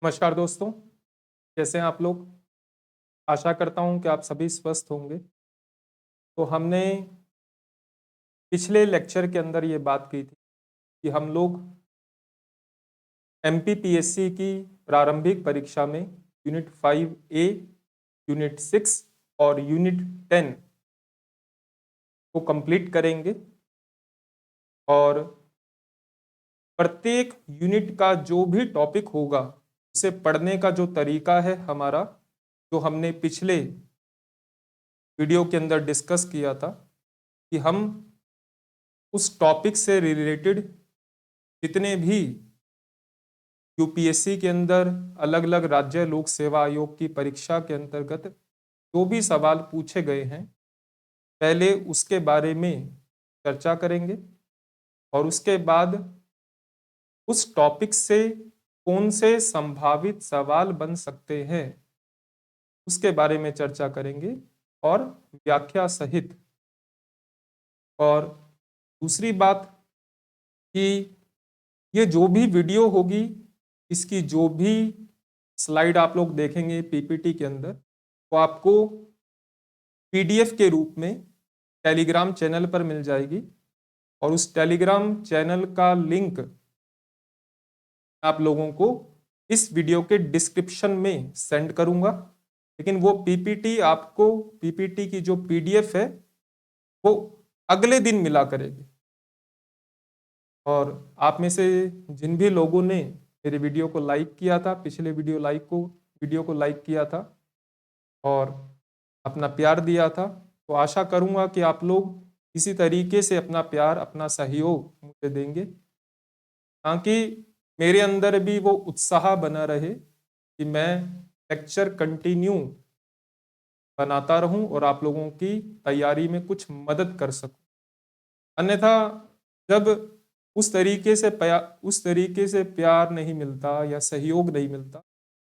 नमस्कार दोस्तों, कैसे हैं आप लोग? आशा करता हूं कि आप सभी स्वस्थ होंगे। तो हमने पिछले लेक्चर के अंदर ये बात की थी कि हम लोग एमपीपीएससी की प्रारंभिक परीक्षा में यूनिट 5A, यूनिट 6 और यूनिट 10 को कंप्लीट करेंगे और प्रत्येक यूनिट का जो भी टॉपिक होगा उसे पढ़ने का जो तरीका है हमारा, जो हमने पिछले वीडियो के अंदर डिस्कस किया था कि हम उस टॉपिक से रिलेटेड जितने भी यूपीएससी के अंदर अलग अलग राज्य लोक सेवा आयोग की परीक्षा के अंतर्गत जो भी सवाल पूछे गए हैं, पहले उसके बारे में चर्चा करेंगे और उसके बाद उस टॉपिक से कौन से संभावित सवाल बन सकते हैं उसके बारे में चर्चा करेंगे और व्याख्या सहित। और दूसरी बात कि ये जो भी वीडियो होगी, इसकी जो भी स्लाइड आप लोग देखेंगे पीपीटी के अंदर, वो आपको पीडीएफ के रूप में टेलीग्राम चैनल पर मिल जाएगी और उस टेलीग्राम चैनल का लिंक आप लोगों को इस वीडियो के डिस्क्रिप्शन में सेंड करूंगा। लेकिन वो पीपीटी आपको, पीपीटी की जो पीडीएफ है वो अगले दिन मिला करेगी। और आप में से जिन भी लोगों ने मेरे वीडियो को लाइक किया था, पिछले वीडियो को लाइक किया था और अपना प्यार दिया था, तो आशा करूंगा कि आप लोग इसी तरीके से अपना प्यार, अपना सहयोग मुझे देंगे ताकि मेरे अंदर भी वो उत्साह बना रहे कि मैं लेक्चर कंटिन्यू बनाता रहूं और आप लोगों की तैयारी में कुछ मदद कर सकूं। अन्यथा जब उस तरीके से प्यार नहीं मिलता या सहयोग नहीं मिलता,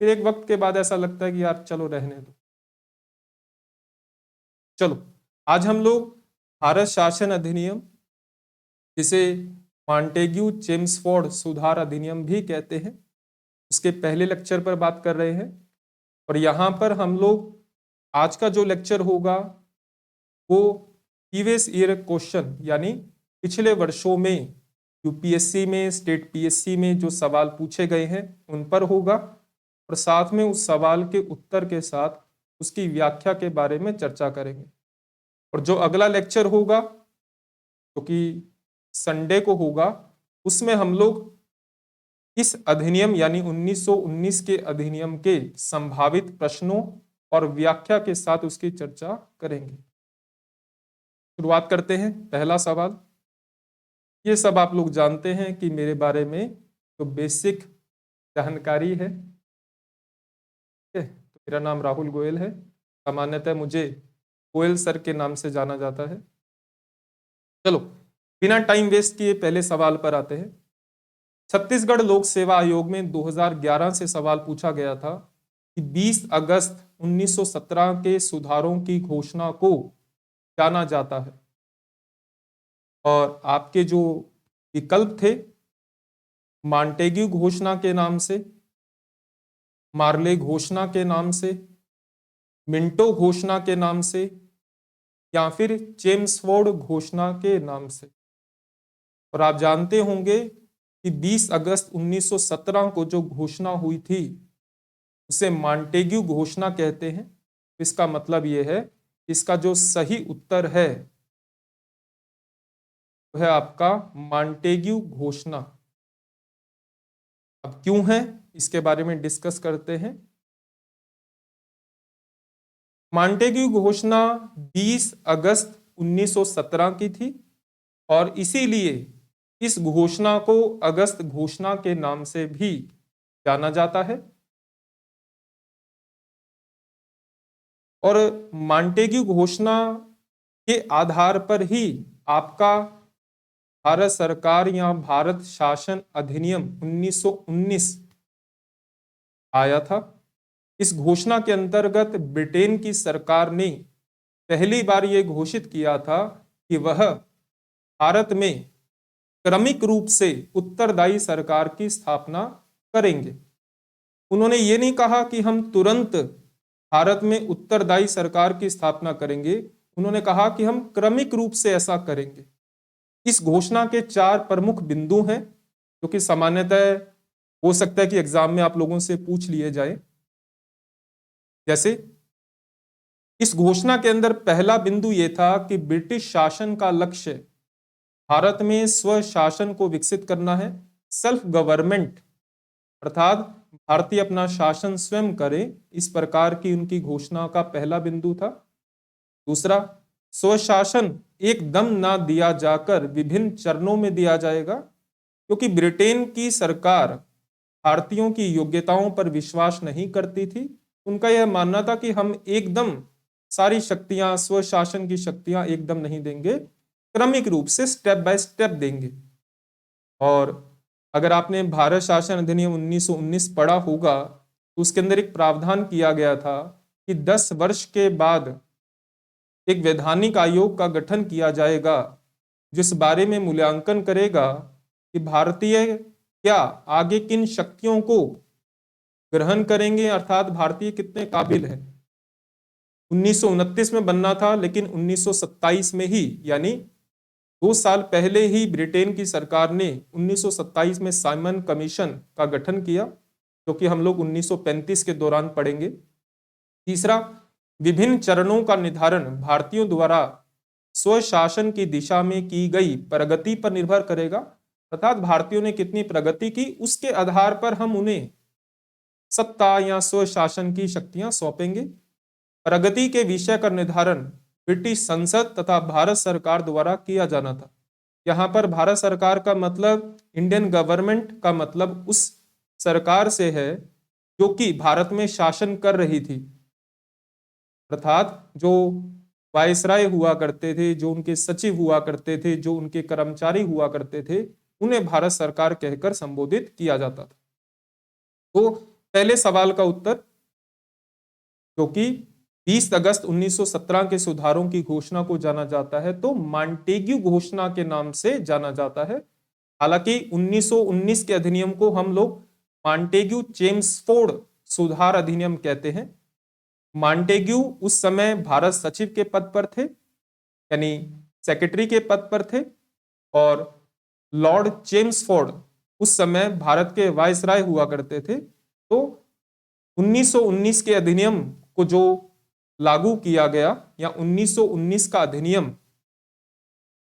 फिर एक वक्त के बाद ऐसा लगता है कि यार चलो रहने दो। चलो, आज हम लोग भारत शासन अधिनियम, जिसे मॉन्टेग्यू चेम्सफोर्ड सुधार अधिनियम भी कहते हैं, उसके पहले लेक्चर पर बात कर रहे हैं। और यहाँ पर हम लोग आज का जो लेक्चर होगा वो प्रीवियस ईयर क्वेश्चन, यानी पिछले वर्षों में यूपीएससी में, स्टेट पीएससी में जो सवाल पूछे गए हैं उन पर होगा और साथ में उस सवाल के उत्तर के साथ उसकी व्याख्या के बारे में चर्चा करेंगे। और जो अगला लेक्चर होगा, जो कि संडे को होगा, उसमें हम लोग इस अधिनियम यानी 1919 के अधिनियम के संभावित प्रश्नों और व्याख्या के साथ उसकी चर्चा करेंगे। शुरुआत करते हैं। पहला सवाल, ये सब आप लोग जानते हैं कि मेरे बारे में तो बेसिक जानकारी है। तो मेरा नाम राहुल गोयल है, सामान्यतः मुझे गोयल सर के नाम से जाना जाता है। चलो, बिना टाइम वेस्ट किए पहले सवाल पर आते हैं। छत्तीसगढ़ लोक सेवा आयोग में 2011 से सवाल पूछा गया था कि 20 अगस्त 1917 के सुधारों की घोषणा को जाना जाता है। और आपके जो विकल्प थे, मॉन्टेग्यू घोषणा के नाम से, मार्ले घोषणा के नाम से, मिंटो घोषणा के नाम से, या फिर चेम्सफोर्ड घोषणा के नाम से। और आप जानते होंगे कि 20 अगस्त 1917 को जो घोषणा हुई थी उसे मॉन्टेग्यू घोषणा कहते हैं। इसका मतलब यह है, इसका जो सही उत्तर है वह है आपका मॉन्टेग्यू घोषणा। अब क्यों है, इसके बारे में डिस्कस करते हैं। मॉन्टेग्यू घोषणा 20 अगस्त 1917 की थी और इसीलिए इस घोषणा को अगस्त घोषणा के नाम से भी जाना जाता है। और मॉन्टेग्यू घोषणा के आधार पर ही आपका भारत सरकार या भारत शासन अधिनियम 1919 आया था। इस घोषणा के अंतर्गत ब्रिटेन की सरकार ने पहली बार यह घोषित किया था कि वह भारत में क्रमिक रूप से उत्तरदायी सरकार की स्थापना करेंगे। उन्होंने ये नहीं कहा कि हम तुरंत भारत में उत्तरदायी सरकार की स्थापना करेंगे, उन्होंने कहा कि हम क्रमिक रूप से ऐसा करेंगे। इस घोषणा के 4 प्रमुख बिंदु हैं जो कि सामान्यतः हो सकता है कि एग्जाम में आप लोगों से पूछ लिए जाए। जैसे इस घोषणा के अंदर पहला बिंदु यह था कि ब्रिटिश शासन का लक्ष्य भारत में स्वशासन को विकसित करना है, सेल्फ गवर्नमेंट, अर्थात भारतीय अपना शासन स्वयं करे, इस प्रकार की उनकी घोषणा का पहला बिंदु था। दूसरा, स्वशासन एकदम ना दिया जाकर विभिन्न चरणों में दिया जाएगा, क्योंकि ब्रिटेन की सरकार भारतीयों की योग्यताओं पर विश्वास नहीं करती थी। उनका यह मानना था कि हम एकदम सारी शक्तियां, स्वशासन की शक्तियां एकदम नहीं देंगे, क्रमिक रूप से स्टेप बाय स्टेप देंगे। और अगर आपने भारत शासन अधिनियम 1919 पढ़ा होगा तो उसके अंदर एक प्रावधान किया गया था कि 10 वर्ष के बाद एक वैधानिक आयोग का गठन किया जाएगा, जिस बारे में मूल्यांकन करेगा कि भारतीय क्या आगे किन शक्तियों को ग्रहण करेंगे, अर्थात भारतीय कितने काबिल है। 1929 में बनना था, लेकिन 1927 में ही, यानी 2 साल पहले ही ब्रिटेन की सरकार ने 1927 में साइमन कमीशन का गठन किया, जो कि हम लोग 1935 के दौरान पढ़ेंगे। तीसरा, विभिन्न चरणों का निर्धारण भारतीयों द्वारा स्वशासन की दिशा में की गई प्रगति पर निर्भर करेगा, अर्थात भारतीयों ने कितनी प्रगति की उसके आधार पर हम उन्हें सत्ता या स्वशासन की शक्तियां सौंपेंगे। प्रगति के विषय का निर्धारण ब्रिटिश संसद तथा भारत सरकार द्वारा किया जाना था। यहां पर भारत सरकार का मतलब इंडियन गवर्नमेंट का मतलब उस सरकार से है जो कि भारत में शासन कर रही थी, अर्थात जो वायसराय हुआ करते थे, जो उनके सचिव हुआ करते थे, जो उनके कर्मचारी हुआ करते थे, उन्हें भारत सरकार कहकर संबोधित किया जाता था। तो पहले सवाल का उत्तर, जो कि 20 अगस्त 1917 के सुधारों की घोषणा को जाना जाता है, तो मॉन्टेग्यू घोषणा के नाम से जाना जाता है। हालांकि 1919 के अधिनियम को हम लोग मॉन्टेग्यू चेम्सफोर्ड सुधार अधिनियम कहते हैं। मॉन्टेग्यू उस समय भारत सचिव के पद पर थे, यानी सेक्रेटरी के पद पर थे, और लॉर्ड चेम्सफोर्ड उस समय भारत के वायसराय हुआ करते थे। तो 1919 के अधिनियम को जो लागू किया गया, या 1919 का अधिनियम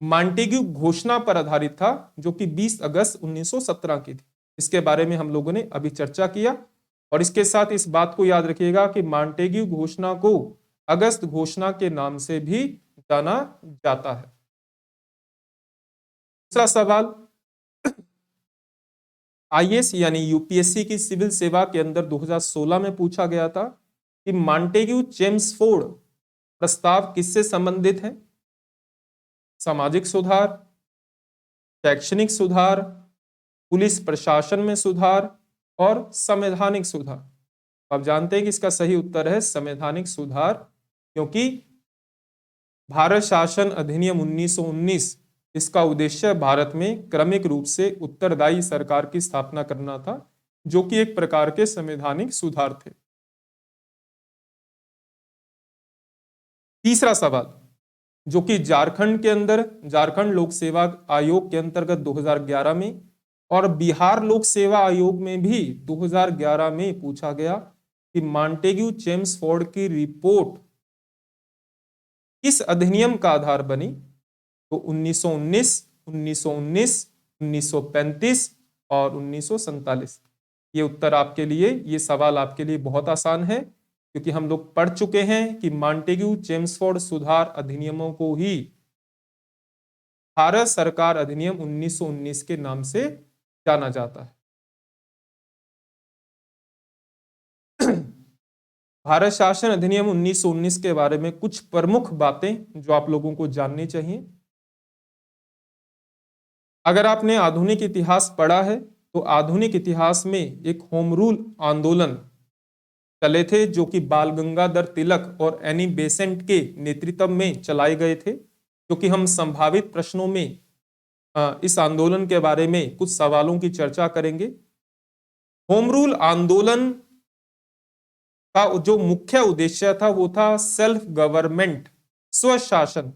मॉन्टेग्यू घोषणा पर आधारित था, जो कि 20 अगस्त 1917 की थी। इसके बारे में हम लोगों ने अभी चर्चा किया, और इसके साथ इस बात को याद रखिएगा कि मॉन्टेग्यू घोषणा को अगस्त घोषणा के नाम से भी जाना जाता है। दूसरा सवाल, आईएएस यानी यूपीएससी की सिविल सेवा के अंदर 2016 में पूछा गया था कि मॉन्टेग्यू चेम्सफोर्ड प्रस्ताव किससे संबंधित है? सामाजिक सुधार, शैक्षणिक सुधार, पुलिस प्रशासन में सुधार और संवैधानिक सुधार। आप जानते हैं कि इसका सही उत्तर है संवैधानिक सुधार, क्योंकि भारत शासन अधिनियम 1919 इसका उद्देश्य भारत में क्रमिक रूप से उत्तरदायी सरकार की स्थापना करना था, जो कि एक प्रकार के संवैधानिक सुधार थे। तीसरा सवाल, जो कि झारखंड के अंदर झारखंड लोक सेवा आयोग के अंतर्गत 2011 में और बिहार लोक सेवा आयोग में भी 2011 में पूछा गया कि मॉन्टेग्यू चेम्सफोर्ड की रिपोर्ट किस अधिनियम का आधार बनी? तो 1919, 1919, 1935 और 1947। ये उत्तर आपके लिए, ये सवाल आपके लिए बहुत आसान है, क्योंकि हम लोग पढ़ चुके हैं कि मॉन्टेग्यू चेम्सफोर्ड सुधार अधिनियमों को ही भारत सरकार अधिनियम 1919 के नाम से जाना जाता है। भारत शासन अधिनियम 1919 के बारे में कुछ प्रमुख बातें जो आप लोगों को जाननी चाहिए। अगर आपने आधुनिक इतिहास पढ़ा है तो आधुनिक इतिहास में एक होम रूल आंदोलन चले थे, जो कि बाल गंगाधर तिलक और एनी बेसेंट के नेतृत्व में चलाए गए थे, जो कि हम संभावित प्रश्नों में इस आंदोलन के बारे में कुछ सवालों की चर्चा करेंगे। होम रूल आंदोलन का जो मुख्य उद्देश्य था वो था सेल्फ गवर्नमेंट, स्वशासन।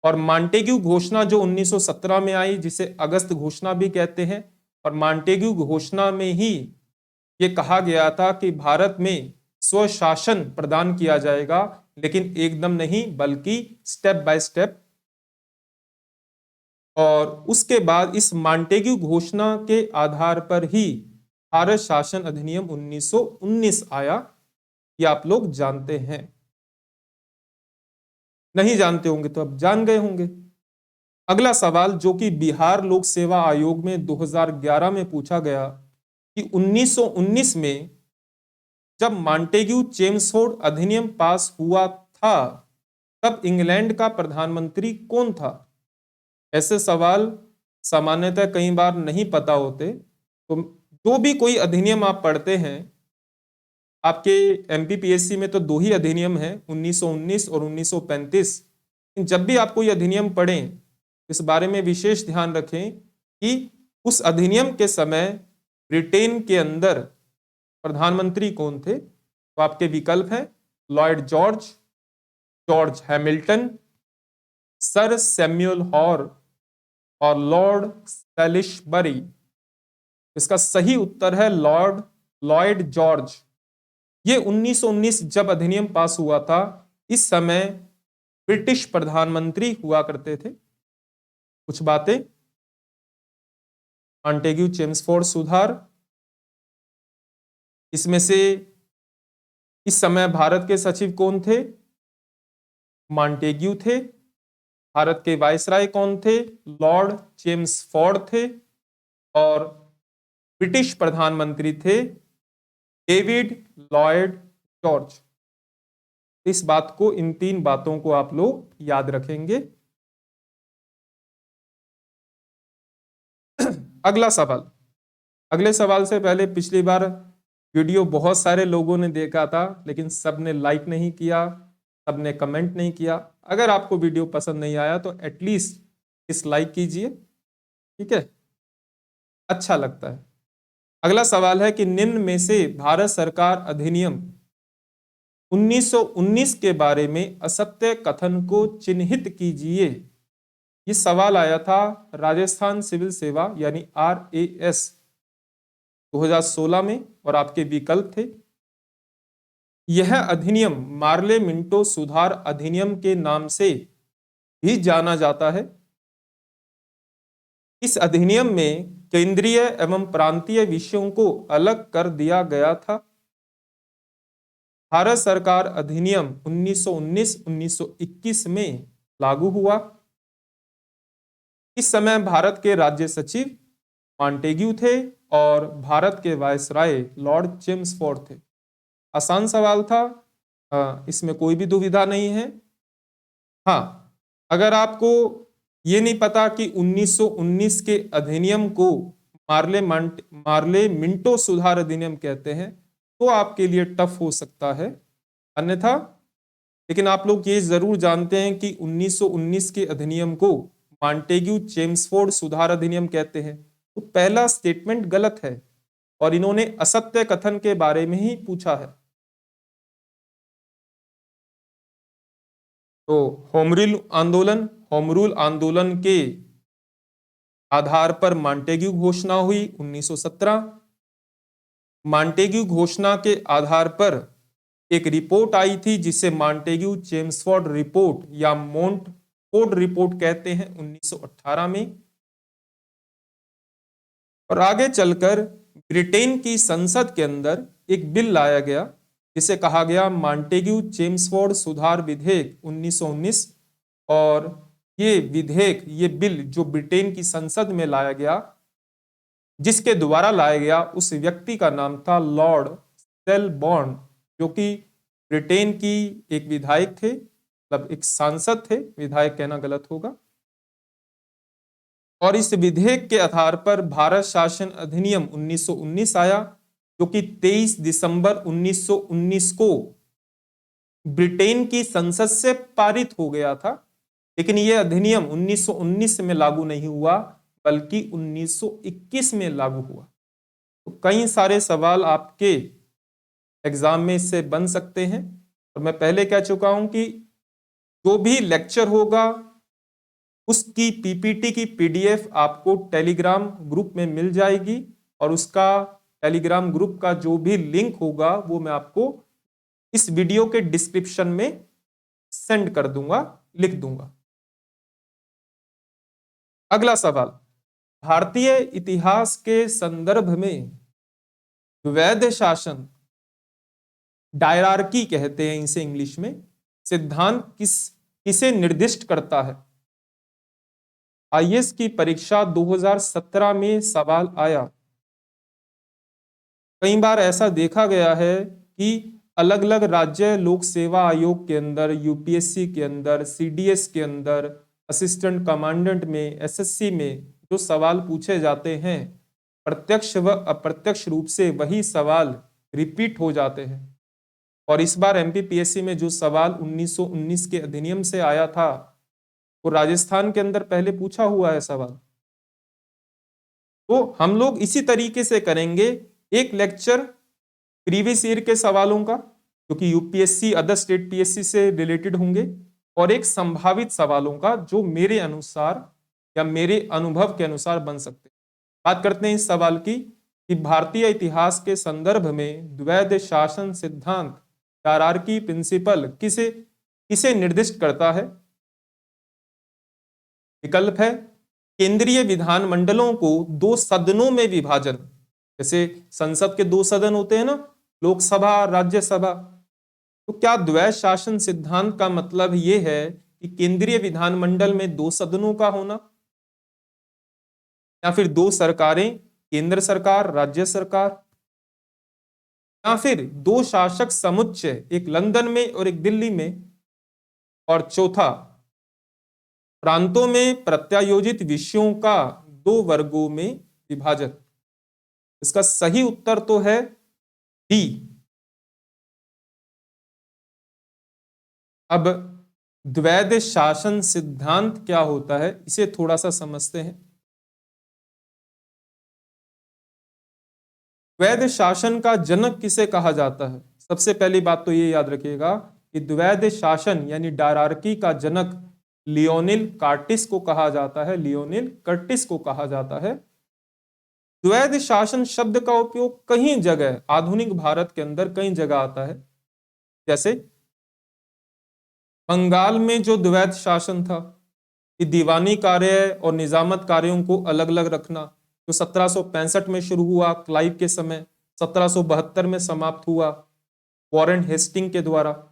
और मॉन्टेग्यू घोषणा जो 1917 में आई, जिसे अगस्त घोषणा भी कहते हैं, और मॉन्टेग्यू घोषणा में ही ये कहा गया था कि भारत में स्वशासन प्रदान किया जाएगा, लेकिन एकदम नहीं बल्कि स्टेप बाय स्टेप। और उसके बाद इस मॉन्टेग्यू घोषणा के आधार पर ही भारत शासन अधिनियम 1919 आया। ये आप लोग जानते हैं, नहीं जानते होंगे तो अब जान गए होंगे। अगला सवाल जो कि बिहार लोक सेवा आयोग में 2011 में पूछा गया कि 1919 में जब मॉन्टेग्यू चेम्सफोर्ड अधिनियम पास हुआ था तब इंग्लैंड का प्रधानमंत्री कौन था। ऐसे सवाल सामान्यतः कई बार नहीं पता होते। तो जो भी कोई अधिनियम आप पढ़ते हैं, आपके एमपीपीएससी में तो दो ही अधिनियम हैं, 1919 और 1935। जब भी आप कोई अधिनियम पढ़ें, इस बारे में विशेष ध्यान रखें कि उस अधिनियम के समय ब्रिटेन के अंदर प्रधानमंत्री कौन थे। तो आपके विकल्प हैं Lord George, George Hamilton, Sir Samuel Hoare और लॉर्ड सैलिसबरी। इसका सही उत्तर है लॉर्ड जॉर्ज। ये 1919 जब अधिनियम पास हुआ था, इस समय ब्रिटिश प्रधानमंत्री हुआ करते थे। कुछ बातें, मॉन्टेग्यू चेम्सफोर्ड सुधार, इसमें से इस समय भारत के सचिव कौन थे, मॉन्टेग्यू थे। भारत के वायसराय कौन थे, लॉर्ड चेम्सफोर्ड थे। और ब्रिटिश प्रधानमंत्री थे डेविड लॉयड जॉर्ज। इस बात को, इन तीन बातों को आप लोग याद रखेंगे। अगला सवाल, अगले सवाल से पहले पिछली बार वीडियो बहुत सारे लोगों ने देखा था, लेकिन सबने लाइक नहीं किया, सबने कमेंट नहीं किया। अगर आपको वीडियो पसंद नहीं आया तो एटलीस्ट इस लाइक कीजिए, ठीक है, अच्छा लगता है। अगला सवाल है कि निम्न में से भारत सरकार अधिनियम 1919 के बारे में असत्य कथन को चिन्हित कीजिए। ये सवाल आया था राजस्थान सिविल सेवा यानी RAS 2016 में, और आपके विकल्प थे। यह अधिनियम मार्ले मिंटो सुधार अधिनियम के नाम से भी जाना जाता है। इस अधिनियम में केंद्रीय एवं प्रांतीय विषयों को अलग कर दिया गया था। भारत सरकार अधिनियम 1919-1921 में लागू हुआ। इस समय भारत के राज्य सचिव मॉन्टेग्यू थे और भारत के वायसराय लॉर्ड चेम्सफोर्ड थे। आसान सवाल था, इसमें कोई भी दुविधा नहीं है। हाँ, अगर आपको ये नहीं पता कि 1919 के अधिनियम को मार्ले मिंटो सुधार अधिनियम कहते हैं, तो आपके लिए टफ हो सकता है, अन्यथा। लेकिन आप लोग ये जरूर जानते हैं कि 1919 के अधिनियम को मॉन्टेग्यू चेम्सफोर्ड सुधार अधिनियम कहते हैं। तो पहला स्टेटमेंट गलत है और इन्होंने असत्य कथन के बारे में ही पूछा है। तो होम रूल आंदोलन के आधार पर मॉन्टेग्यू घोषणा हुई 1917। मॉन्टेग्यू घोषणा के आधार पर एक रिपोर्ट आई थी जिसे मॉन्टेग्यू चेम्सफोर्ड रिपोर्ट या मोंटफोर्ड रिपोर्ट कहते हैं, 1918 में। और आगे चलकर ब्रिटेन की संसद के अंदर एक बिल लाया गया जिसे कहा गया मॉन्टेग्यू चेम्सफोर्ड सुधार विधेयक 1919। और ये विधेयक, ये बिल जो ब्रिटेन की संसद में लाया गया, जिसके द्वारा लाया गया, उस व्यक्ति का नाम था लॉर्ड सेलबॉर्न, जो कि ब्रिटेन की एक विधायक थे, मतलब एक सांसद थे, विधायक कहना गलत होगा। और इस विधेयक के आधार पर भारत शासन अधिनियम 1919 आया, जो कि 23 दिसंबर 1919 को ब्रिटेन की संसद से पारित हो गया था। लेकिन यह अधिनियम 1919 में लागू नहीं हुआ, बल्कि 1921 में लागू हुआ। तो कई सारे सवाल आपके एग्जाम में इससे बन सकते हैं। और मैं पहले कह चुका हूं कि जो भी लेक्चर होगा उसकी पीपीटी की पीडीएफ आपको टेलीग्राम ग्रुप में मिल जाएगी, और उसका टेलीग्राम ग्रुप का जो भी लिंक होगा वो मैं आपको इस वीडियो के डिस्क्रिप्शन में सेंड कर दूंगा, लिख दूंगा। अगला सवाल, भारतीय इतिहास के संदर्भ में द्वैध शासन, डायरार्की कहते हैं इसे इंग्लिश में, सिद्धांत किसे निर्दिष्ट करता है? आईएएस की परीक्षा 2017 में सवाल आया। कई बार ऐसा देखा गया है कि अलग अलग राज्य लोक सेवा आयोग के अंदर, यूपीएससी के अंदर, सीडीएस के अंदर, असिस्टेंट कमांडेंट में, एसएससी में जो सवाल पूछे जाते हैं प्रत्यक्ष व अप्रत्यक्ष रूप से वही सवाल रिपीट हो जाते हैं। और इस बार एमपीपीएससी में जो सवाल 1919 के अधिनियम से आया था वो राजस्थान के अंदर पहले पूछा हुआ है सवाल। तो हम लोग इसी तरीके से करेंगे, एक लेक्चर प्रीवियस ईयर के सवालों का जो कि यूपीएससी अदर स्टेट पीएससी से रिलेटेड होंगे, और एक संभावित सवालों का जो मेरे अनुसार या मेरे अनुभव के अनुसार बन सकते हैं। बात करते हैं इस सवाल की कि भारतीय इतिहास के संदर्भ में द्वैध शासन सिद्धांत, हायरार्की प्रिंसिपल किसे निर्दिष्ट करता है? विकल्प है केंद्रीय विधानमंडलों को 2 सदनों में विभाजन, जैसे संसद के 2 सदन होते हैं ना, लोकसभा, राज्यसभा। तो क्या द्वैध शासन सिद्धांत का मतलब यह है कि केंद्रीय विधानमंडल में 2 सदनों का होना, या फिर 2 सरकारें, केंद्र सरकार, राज्य सरकार, या फिर 2 शासक समुच्चय, एक लंदन में और एक दिल्ली में, और चौथा प्रांतों में प्रत्यायोजित विषयों का 2 वर्गों में विभाजन। इसका सही उत्तर तो है डी। अब द्वैध शासन सिद्धांत क्या होता है इसे थोड़ा सा समझते हैं। द्वैध शासन का जनक किसे कहा जाता है? सबसे पहली बात तो ये याद रखिएगा कि द्वैध शासन यानी डायरार्की का जनक लियोनिल कार्टिस को कहा जाता है, लियोनिल कर्टिस को कहा जाता है। द्वैध शासन शब्द का उपयोग कई जगह आधुनिक भारत के अंदर कई जगह आता है, जैसे बंगाल में जो द्वैध शासन था कि दीवानी कार्य और निजामत कार्यों को अलग अलग रखना, जो 1765 में शुरू हुआ क्लाइव के समय, 1772 में समाप्त हुआ वॉरेन हेस्टिंग के द्वारा।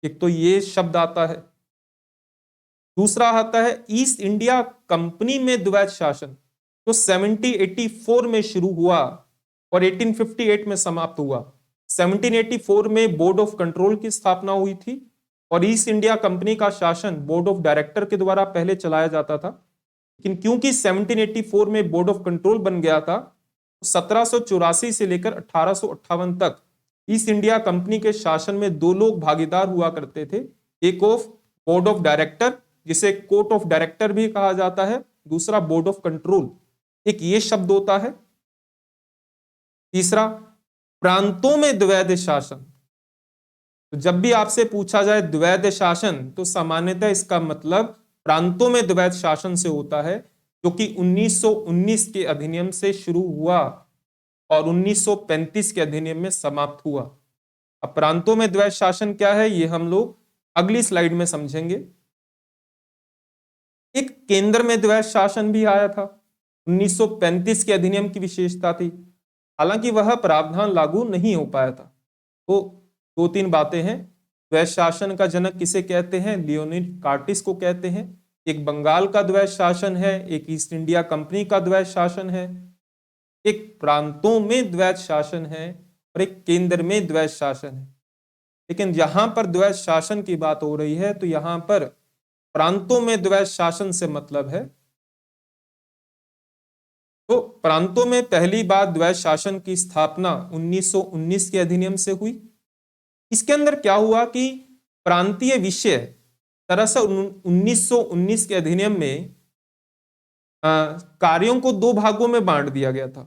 एक तो ये शब्द आता है। दूसरा आता है ईस्ट इंडिया कंपनी में द्वैध शासन, जो 1784 में शुरू हुआ और 1858 में समाप्त हुआ। 1784 में बोर्ड ऑफ कंट्रोल की स्थापना हुई थी और ईस्ट इंडिया कंपनी का शासन बोर्ड ऑफ डायरेक्टर के द्वारा पहले चलाया जाता था, लेकिन क्योंकि 1784 में बोर्ड ऑफ कंट्रोल बन गया था, तो 1784 से लेकर 1858 तक ईस्ट इंडिया कंपनी के शासन में 2 लोग भागीदार हुआ करते थे। एक ऑफ बोर्ड ऑफ डायरेक्टर, जिसे कोर्ट ऑफ डायरेक्टर भी कहा जाता है, दूसरा बोर्ड ऑफ कंट्रोल, एक ये शब्द होता है। तीसरा, प्रांतों में द्वैध शासन। तो जब भी आपसे पूछा जाए द्वैध शासन तो सामान्यतः इसका मतलब प्रांतों में द्वैध शासन से होता है, जो कि 1919 के अधिनियम से शुरू हुआ और 1935 के अधिनियम में समाप्त हुआ। अब प्रांतों में द्वैध शासन क्या है ये हम लोग अगली स्लाइड में समझेंगे। एक केंद्र में द्वैध शासन भी आया था, 1935 के अधिनियम की विशेषता थी, हालांकि वह प्रावधान लागू नहीं हो पाया था। तो 2-3 बातें हैं। द्वैध शासन का जनक किसे कहते हैं? लियोनिल कार्टिस को कहते हैं। एक बंगाल का द्वैध शासन है, एक ईस्ट इंडिया कंपनी का द्वैध शासन है, एक प्रांतों में द्वैध शासन है और एक केंद्र में द्वैध शासन है। लेकिन यहां पर द्वैध शासन की बात हो रही है तो यहां पर प्रांतों में द्वैध शासन से मतलब है, तो प्रांतों में पहली बार द्वैध शासन की स्थापना 1919 के अधिनियम से हुई। इसके अंदर क्या हुआ कि प्रांतीय विषय दरअसल 1919 के अधिनियम में कार्यों को 2 भागों में बांट दिया गया था,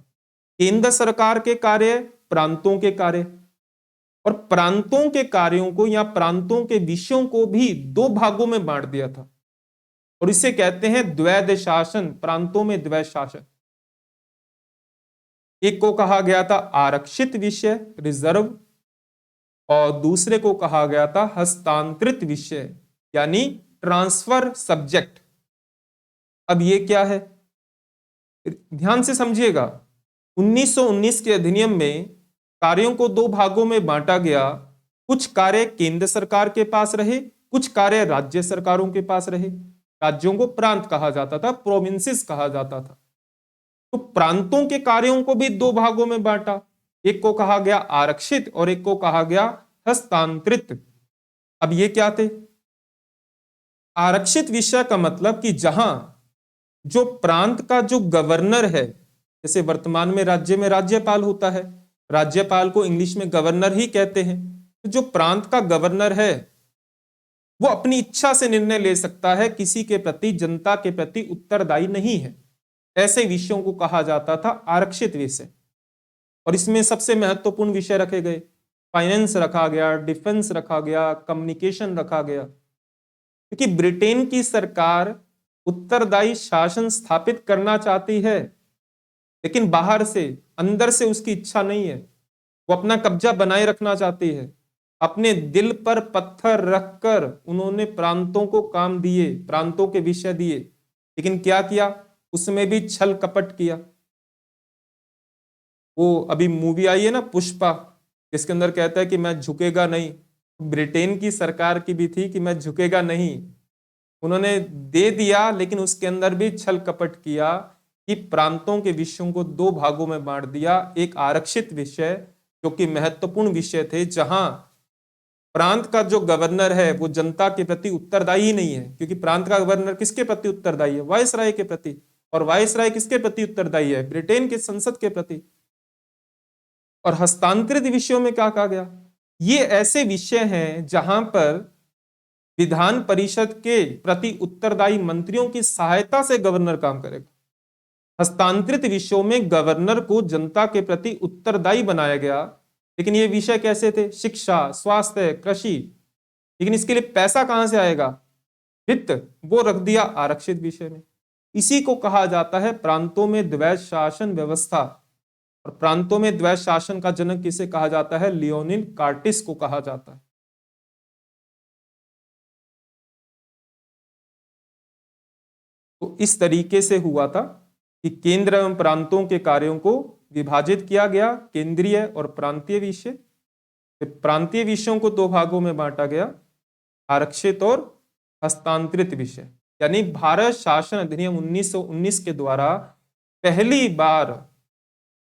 केंद्र सरकार के कार्य, प्रांतों के कार्य। और प्रांतों के कार्यों को या प्रांतों के विषयों को भी दो भागों में बांट दिया था, और इसे कहते हैं द्वैध शासन, प्रांतों में द्वैध शासन। एक को कहा गया था आरक्षित विषय, रिजर्व, और दूसरे को कहा गया था हस्तांतरित विषय, यानी ट्रांसफर सब्जेक्ट। अब ये क्या है, ध्यान से समझिएगा। 1919 के अधिनियम में कार्यों को दो भागों में बांटा गया। कुछ कार्य केंद्र सरकार के पास रहे, कुछ कार्य राज्य सरकारों के पास रहे। राज्यों को प्रांत कहा जाता था, प्रोविंसेस कहा जाता था। तो प्रांतों के कार्यों को भी दो भागों में बांटा, एक को कहा गया आरक्षित और एक को कहा गया हस्तांतरित। अब ये क्या थे? आरक्षित विषय का मतलब कि जहां जो प्रांत का जो गवर्नर है, जैसे वर्तमान में राज्य में राज्यपाल होता है, राज्यपाल को इंग्लिश में गवर्नर ही कहते हैं। तो जो प्रांत का गवर्नर है वो अपनी इच्छा से निर्णय ले सकता है, किसी के प्रति, जनता के प्रति उत्तरदायी नहीं है। ऐसे विषयों को कहा जाता था आरक्षित विषय। और इसमें सबसे महत्वपूर्ण विषय रखे गए, फाइनेंस रखा गया, डिफेंस रखा गया, कम्युनिकेशन रखा गया। क्योंकि ब्रिटेन की सरकार उत्तरदायी शासन स्थापित करना चाहती है, लेकिन बाहर से, अंदर से उसकी इच्छा नहीं है। वो अपना कब्जा बनाए रखना चाहती है। अपने दिल पर पत्थर रखकर उन्होंने प्रांतों को काम दिए, प्रांतों के विषय दिए, लेकिन क्या किया? उसमें भी छल कपट किया। वो अभी मूवी आई है ना पुष्पा, जिसके अंदर कहता है कि मैं झुकेगा नहीं। ब्रिटेन की सरकार की भी थी कि मैं झुकेगा नहीं, उन्होंने दे दिया, लेकिन उसके अंदर भी छल कपट किया कि प्रांतों के विषयों को दो भागों में बांट दिया। एक आरक्षित विषय जो कि महत्वपूर्ण विषय थे, जहां प्रांत का जो गवर्नर है वो जनता के प्रति उत्तरदायी ही नहीं है, क्योंकि प्रांत का गवर्नर किसके प्रति उत्तरदायी है? वायसराय के प्रति। और वायसराय किसके प्रति उत्तरदायी है? ब्रिटेन के संसद के प्रति। और हस्तांतरित विषयों में क्या कहा गया? ये ऐसे विषय हैं जहां पर विधान परिषद के प्रति उत्तरदायी मंत्रियों की सहायता से गवर्नर काम करेगा। हस्तांतरित विषयों में गवर्नर को जनता के प्रति उत्तरदायी बनाया गया। लेकिन ये विषय कैसे थे? शिक्षा, स्वास्थ्य, कृषि। लेकिन इसके लिए पैसा कहां से आएगा? वित्त। वो रख दिया आरक्षित विषय में। इसी को कहा जाता है प्रांतों में द्वैध शासन व्यवस्था। और प्रांतों में द्वैध शासन का जनक किसे कहा जाता है? लियोनिड कार्टिस को कहा जाता है। तो इस तरीके से हुआ था कि केंद्र एवं प्रांतों के कार्यों को विभाजित किया गया, केंद्रीय और प्रांतीय विषय। प्रांतीय विषयों को दो भागों में बांटा गया, आरक्षित और हस्तांतरित विषय। यानी भारत शासन अधिनियम 1919 के द्वारा पहली बार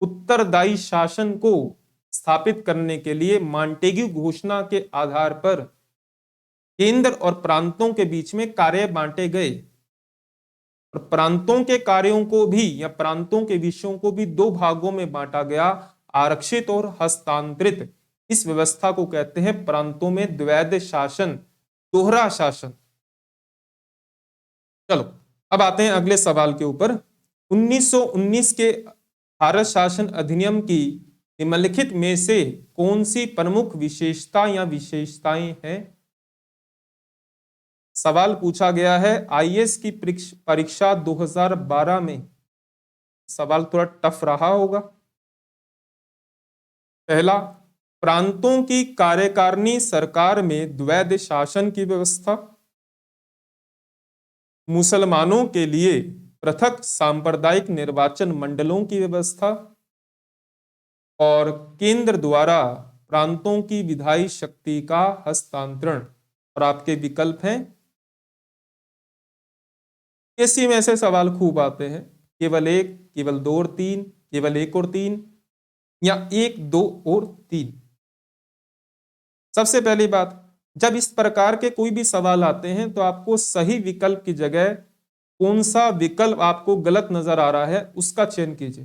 उत्तरदायी शासन को स्थापित करने के लिए मॉन्टेग्यू घोषणा के आधार पर केंद्र और प्रांतों के बीच में कार्य बांटे गए। और प्रांतों के कार्यों को भी या प्रांतों के विषयों को भी दो भागों में बांटा गया, आरक्षित और हस्तांतरित। इस व्यवस्था को कहते हैं प्रांतों में द्वैध शासन, दोहरा शासन। चलो अब आते हैं अगले सवाल के ऊपर। 1919 के भारत शासन अधिनियम की निम्नलिखित में से कौन सी प्रमुख विशेषता या विशेषताएं हैं? सवाल पूछा गया है आईएएस की परीक्षा 2012 में। सवाल थोड़ा टफ रहा होगा। पहला, प्रांतों की कार्यकारिणी सरकार में द्वैध शासन की व्यवस्था। मुसलमानों के लिए पृथक सांप्रदायिक निर्वाचन मंडलों की व्यवस्था। और केंद्र द्वारा प्रांतों की विधायी शक्ति का हस्तांतरण। और आपके विकल्प हैं, इसी में से सवाल खूब आते हैं, केवल एक, केवल दो और तीन, केवल एक और तीन, या एक, दो और तीन। सबसे पहली बात, जब इस प्रकार के कोई भी सवाल आते हैं तो आपको सही विकल्प की जगह कौन सा विकल्प आपको गलत नजर आ रहा है उसका चयन कीजिए।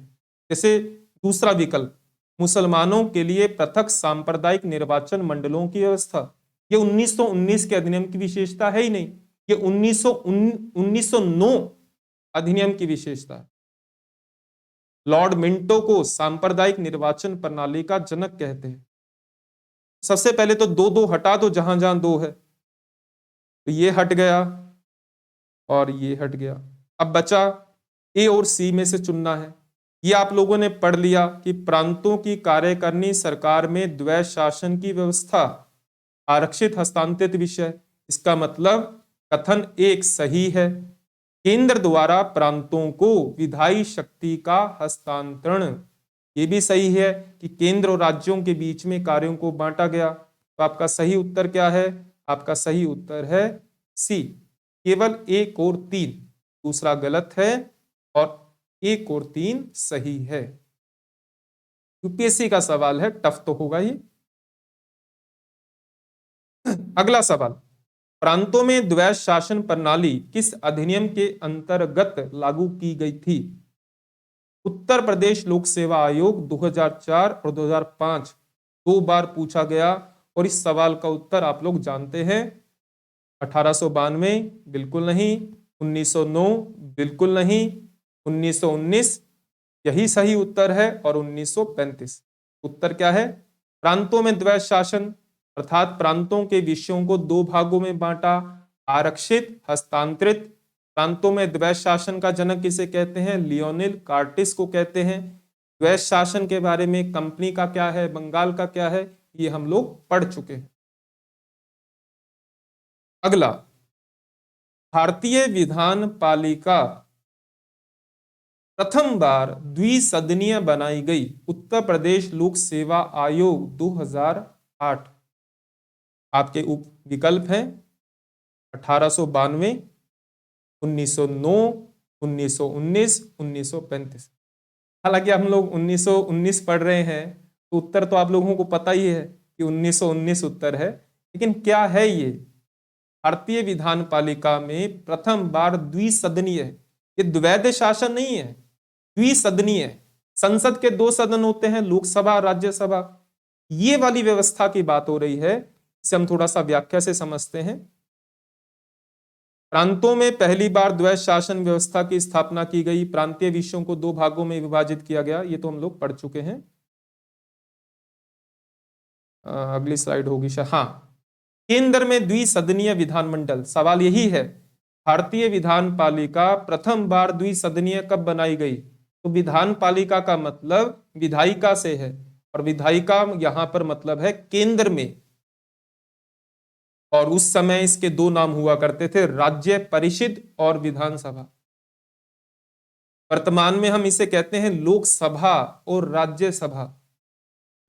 जैसे दूसरा विकल्प, मुसलमानों के लिए पृथक सांप्रदायिक निर्वाचन मंडलों की व्यवस्था, ये 1919 के अधिनियम की विशेषता है ही नहीं, ये 1909 अधिनियम की विशेषता है। लॉर्ड मिंटो को सांप्रदायिक निर्वाचन प्रणाली का जनक कहते हैं। सबसे पहले तो दो दो हटा दो, जहां जहां दो है, तो ये हट गया और ये हट गया। अब बचा ए और सी में से चुनना है। ये आप लोगों ने पढ़ लिया कि प्रांतों की कार्यकारिणी सरकार में द्वैध शासन की व्यवस्था, आरक्षित हस्तांतरित विषय। इसका मतलब कथन एक सही है, केंद्र द्वारा प्रांतों को विधायी शक्ति का हस्तांतरण। ये भी सही है कि केंद्र और राज्यों के बीच में कार्यों को बांटा गया। तो आपका सही उत्तर क्या है? आपका सही उत्तर है सी, केवल 1 और 3, दूसरा गलत है और 1 और 3 सही है। यूपीएससी का सवाल है, टफ तो होगा ही। अगला सवाल, प्रांतों में द्वैध शासन प्रणाली किस अधिनियम के अंतर्गत लागू की गई थी? उत्तर प्रदेश लोक सेवा आयोग 2004 और 2005 दो बार पूछा गया और इस सवाल का उत्तर आप लोग जानते हैं। 1892 बिल्कुल नहीं, 1909 बिल्कुल नहीं, 1919 यही सही उत्तर है और 1935। उत्तर क्या है? प्रांतों में द्वैध शासन अर्थात प्रांतों के विषयों को दो भागों में बांटा, आरक्षित, हस्तांतरित। प्रांतों में द्वैध शासन का जनक किसे कहते हैं? लियोनिल कार्टिस को कहते हैं। द्वैध शासन के बारे में कंपनी का क्या है, बंगाल का क्या है, ये हम लोग पढ़ चुके हैं। अगला, भारतीय विधान पालिका प्रथम बार द्विसदनीय बनाई गई। उत्तर प्रदेश लोक सेवा आयोग 2008। आपके उप विकल्प हैं 1892, 1909, 1919, 1935। हालांकि हम लोग 1919 पढ़ रहे हैं तो उत्तर तो आप लोगों को पता ही है कि 1919 उत्तर है, लेकिन क्या है ये? भारतीय विधान पालिका में प्रथम बार द्विसदनीय है। ये द्वैध शासन नहीं है, द्विसदनीय है। संसद के 2 सदन होते हैं, लोकसभा, राज्यसभा। ये वाली व्यवस्था की बात हो रही है। इसे हम थोड़ा सा व्याख्या से समझते हैं। प्रांतों में पहली बार द्वैध शासन व्यवस्था की स्थापना की गई, प्रांतीय विषयों को 2 भागों में विभाजित किया गया, ये तो हम लोग पढ़ चुके हैं। अगली स्लाइड होगी शायद। हाँ, केंद्र में द्विसदनीय विधानमंडल। सवाल यही है, भारतीय विधान पालिका प्रथम बार द्विसदनीय कब बनाई गई? तो विधान पालिका का मतलब विधायिका से है और विधायिका यहां पर मतलब है केंद्र में। और उस समय इसके 2 नाम हुआ करते थे, राज्य परिषद और विधानसभा। वर्तमान में हम इसे कहते हैं लोकसभा और राज्यसभा।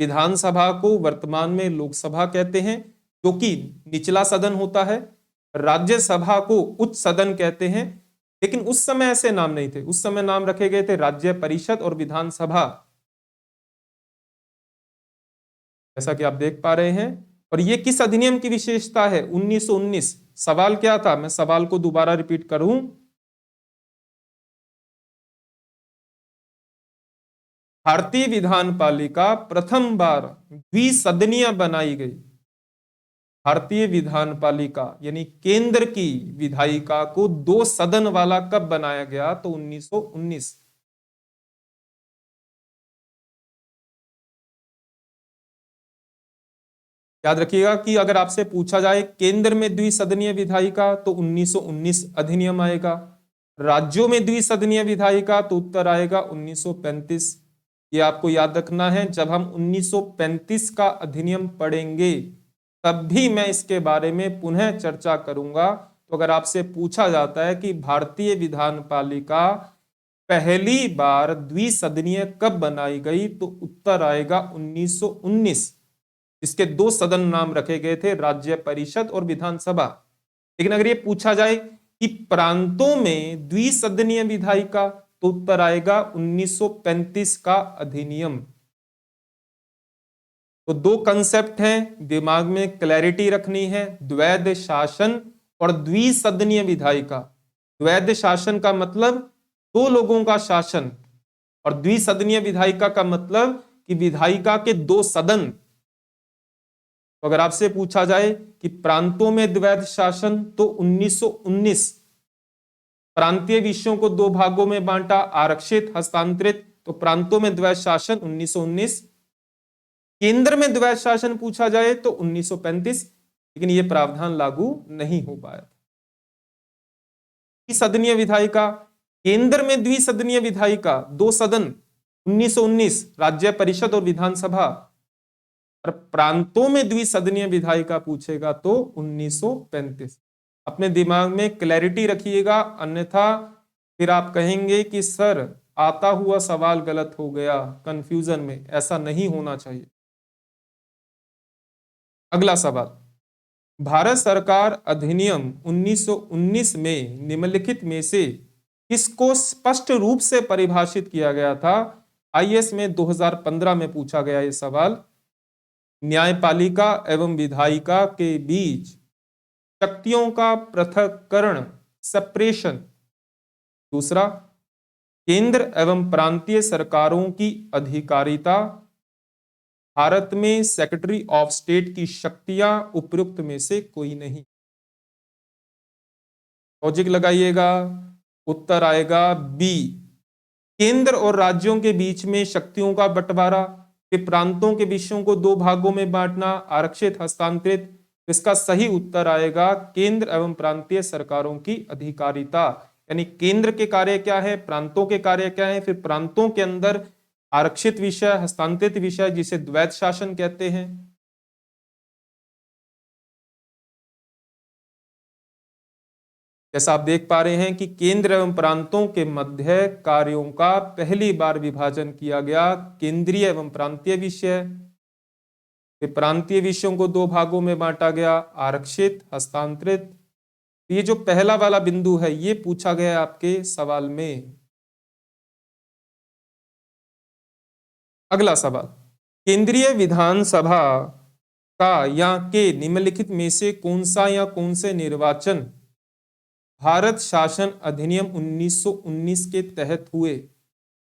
विधानसभा को वर्तमान में लोकसभा कहते हैं जो कि निचला सदन होता है, राज्यसभा को उच्च सदन कहते हैं। लेकिन उस समय ऐसे नाम नहीं थे, उस समय नाम रखे गए थे राज्य परिषद और विधानसभा, जैसा कि आप देख पा रहे हैं। और ये किस अधिनियम की विशेषता है? 1919। सवाल क्या था? मैं सवाल को दोबारा रिपीट करूं। भारतीय विधान पालिका प्रथम बार द्विसदनीय बनाई गई। भारतीय विधान पालिका यानी केंद्र की विधायिका को 2 सदन वाला कब बनाया गया? तो 1919। याद रखिएगा कि अगर आपसे पूछा जाए केंद्र में द्विसदनीय विधायिका तो 1919 अधिनियम आएगा, राज्यों में द्विसदनीय विधायिका तो उत्तर आएगा 1935। ये आपको याद रखना है। जब हम 1935 का अधिनियम पढ़ेंगे तब भी मैं इसके बारे में पुनः चर्चा करूंगा। तो अगर आपसे पूछा जाता है कि भारतीय विधान पालिका पहली बार द्विसदनीय कब बनाई गई तो उत्तर आएगा 1919। इसके 2 सदन नाम रखे गए थे, राज्य परिषद और विधानसभा। लेकिन अगर ये पूछा जाए कि प्रांतों में द्विसदनीय विधायिका तो उत्तर आएगा 1935 का अधिनियम। तो 2 कंसेप्ट हैं, दिमाग में क्लैरिटी रखनी है, द्वैध शासन और द्विसदनीय विधायिका। द्वैध शासन का मतलब 2 लोगों का शासन और द्विसदनीय विधायिका का मतलब कि विधायिका के 2 सदन। तो अगर आपसे पूछा जाए कि प्रांतों में द्वैध शासन तो 1919, प्रांतीय विषयों को 2 भागों में बांटा, आरक्षित, हस्तांतरित, तो प्रांतों में द्वैध शासन 1919। केंद्र में द्वैध शासन पूछा जाए तो 1935, लेकिन यह प्रावधान लागू नहीं हो पाया। द्विसदनीय विधायिका, केंद्र में द्विसदनीय विधायिका, 2 सदन 1919 राज्य परिषद और विधानसभा, और प्रांतों में द्विसदनीय विधायिका पूछेगा तो 1935। अपने दिमाग में क्लैरिटी रखिएगा, अन्यथा फिर आप कहेंगे कि सर आता हुआ सवाल गलत हो गया, कंफ्यूजन में। ऐसा नहीं होना चाहिए। अगला सवाल, भारत सरकार अधिनियम 1919 में निम्नलिखित में से किसको स्पष्ट रूप से परिभाषित किया गया था? आईएएस में 2015 में पूछा गया ये सवाल। न्यायपालिका एवं विधायिका के बीच शक्तियों का पृथक्करण, सेपरेशन। दूसरा, केंद्र एवं प्रांतीय सरकारों की अधिकारिता। भारत में सेक्रेटरी ऑफ स्टेट की शक्तियां उपयुक्त में से कोई नहीं। लॉजिक लगाइएगा, उत्तर आएगा बी। केंद्र और राज्यों के बीच में शक्तियों का बंटवारा, कि प्रांतों के विषयों को 2 भागों में बांटना, आरक्षित, हस्तांतरित। इसका सही उत्तर आएगा केंद्र एवं प्रांतीय सरकारों की अधिकारिता। यानी केंद्र के कार्य क्या है, प्रांतों के कार्य क्या है, फिर प्रांतों के अंदर आरक्षित विषय, हस्तांतरित विषय, जिसे द्वैध शासन कहते हैं। जैसा आप देख पा रहे हैं कि केंद्र एवं प्रांतों के मध्य कार्यों का पहली बार विभाजन किया गया, केंद्रीय एवं प्रांतीय विषय। प्रांतीय विषयों को 2 भागों में बांटा गया, आरक्षित, हस्तांतरित। ये जो पहला वाला बिंदु है ये पूछा गया आपके सवाल में। अगला सवाल, केंद्रीय विधानसभा का या के निम्नलिखित में से कौन सा या कौन से निर्वाचन भारत शासन अधिनियम 1919 के तहत हुए?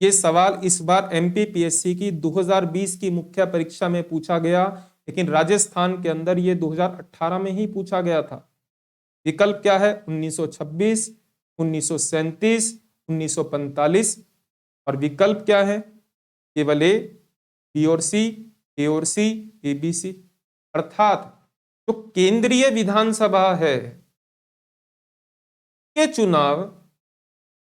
ये सवाल इस बार एमपीपीएससी की 2020 की मुख्य परीक्षा में पूछा गया, लेकिन राजस्थान के अंदर ये 2018 में ही पूछा गया था। विकल्प क्या है? 1926, 1937, 1945। और विकल्प क्या है? केवल ए, बी और सी, ए और सी, ए बी सी। अर्थात जो केंद्रीय विधानसभा है के चुनाव,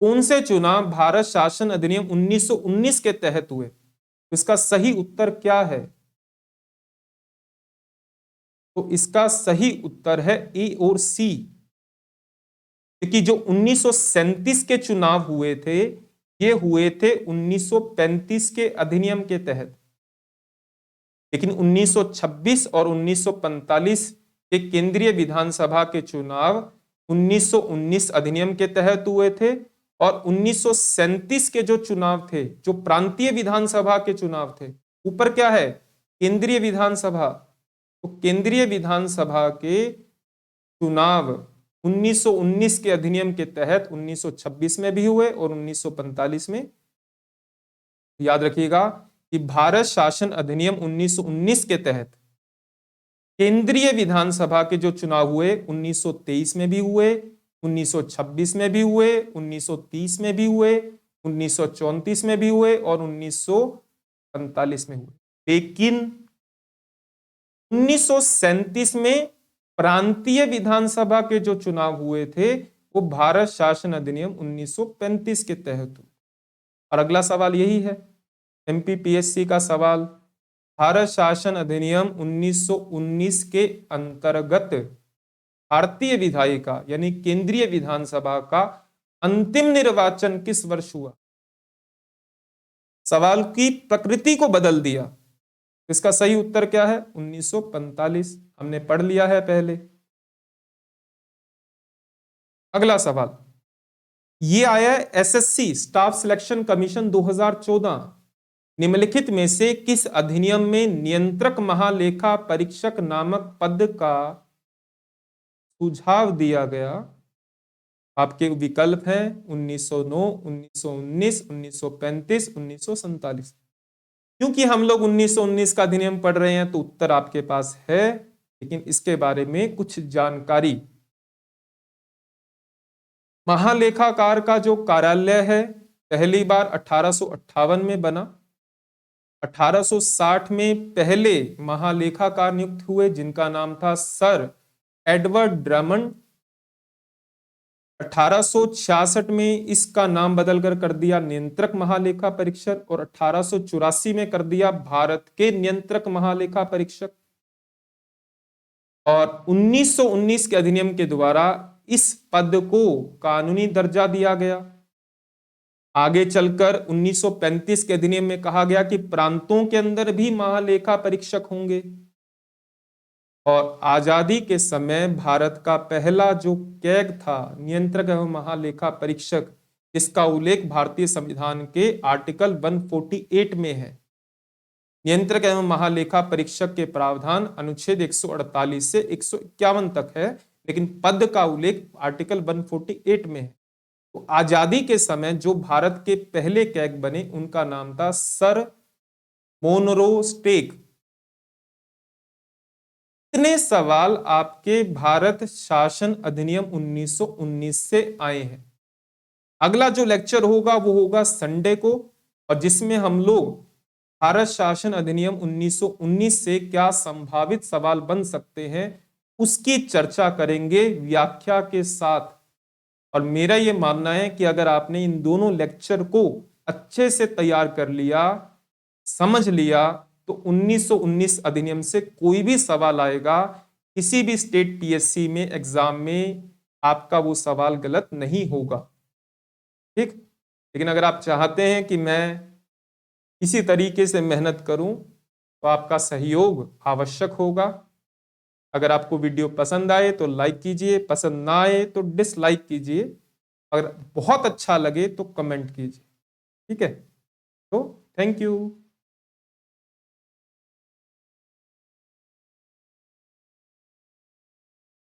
कौन से चुनाव भारत शासन अधिनियम 1919 के तहत हुए? इसका सही उत्तर क्या है? तो इसका सही उत्तर है ए और सी। क्योंकि जो 1937 के चुनाव हुए थे ये हुए थे 1935 के अधिनियम के तहत, लेकिन 1926 और 1945 के केंद्रीय विधानसभा के चुनाव 1919 अधिनियम के तहत हुए थे। और 1937 के जो चुनाव थे, जो प्रांतीय विधानसभा के चुनाव थे, ऊपर क्या है? केंद्रीय विधानसभा। तो केंद्रीय विधानसभा के चुनाव 1919 के अधिनियम के तहत 1926 में भी हुए और 1945 में। याद रखिएगा कि भारत शासन अधिनियम 1919 के तहत केंद्रीय विधानसभा के जो चुनाव हुए 1923 में भी हुए, 1926 में भी हुए, 1930 में भी हुए, 1934 में भी हुए और 1945 में हुए। लेकिन 1937 में प्रांतीय विधानसभा के जो चुनाव हुए थे वो भारत शासन अधिनियम 1935 के तहत हुए। और अगला सवाल यही है एमपीपीएससी का सवाल, भारत शासन अधिनियम 1919 के अंतर्गत भारतीय विधायिका यानी केंद्रीय विधानसभा का अंतिम निर्वाचन किस वर्ष हुआ? सवाल की प्रकृति को बदल दिया। इसका सही उत्तर क्या है? 1945। हमने पढ़ लिया है पहले। अगला सवाल ये आया एसएससी स्टाफ सिलेक्शन कमीशन 2014। निम्नलिखित में से किस अधिनियम में नियंत्रक महालेखा परीक्षक नामक पद का सुझाव दिया गया? आपके विकल्प हैं 1909, 1919, 1935, 1947। क्योंकि हम लोग 1919 का अधिनियम पढ़ रहे हैं तो उत्तर आपके पास है, लेकिन इसके बारे में कुछ जानकारी। महालेखाकार का जो कार्यालय है पहली बार 1858 में बना। 1860 में पहले महालेखाकार नियुक्त हुए जिनका नाम था सर एडवर्ड ड्रमंड। 1866 में इसका नाम बदलकर कर दिया नियंत्रक महालेखा परीक्षक, और 1884 में कर दिया भारत के नियंत्रक महालेखा परीक्षक। और 1919 के अधिनियम के द्वारा इस पद को कानूनी दर्जा दिया गया। आगे चलकर 1935 के अधिनियम में कहा गया कि प्रांतों के अंदर भी महालेखा परीक्षक होंगे। और आजादी के समय भारत का पहला जो कैग था नियंत्रक एवं महालेखा परीक्षक, इसका उल्लेख भारतीय संविधान के आर्टिकल 148 में है। नियंत्रक एवं महालेखा परीक्षक के प्रावधान अनुच्छेद 148 से 151 तक है, लेकिन पद का उल्लेख आर्टिकल 148 में है। तो आजादी के समय जो भारत के पहले कैग बने उनका नाम था सर मोनरो स्टेक। कितने सवाल आपके भारत शासन अधिनियम 1919 से आए हैं? अगला जो लेक्चर होगा वो होगा संडे को, और जिसमें हम लोग भारत शासन अधिनियम 1919 से क्या संभावित सवाल बन सकते हैं उसकी चर्चा करेंगे व्याख्या के साथ। और मेरा ये मानना है कि अगर आपने इन दोनों लेक्चर को अच्छे से तैयार कर लिया, समझ लिया, तो 1919 अधिनियम से कोई भी सवाल आएगा किसी भी स्टेट पीएससी में एग्जाम में, आपका वो सवाल गलत नहीं होगा। ठीक। लेकिन अगर आप चाहते हैं कि मैं इसी तरीके से मेहनत करूं तो आपका सहयोग आवश्यक होगा। अगर आपको वीडियो पसंद आए तो लाइक कीजिए, पसंद ना आए तो डिसलाइक कीजिए, अगर बहुत अच्छा लगे तो कमेंट कीजिए। ठीक है, तो थैंक यू।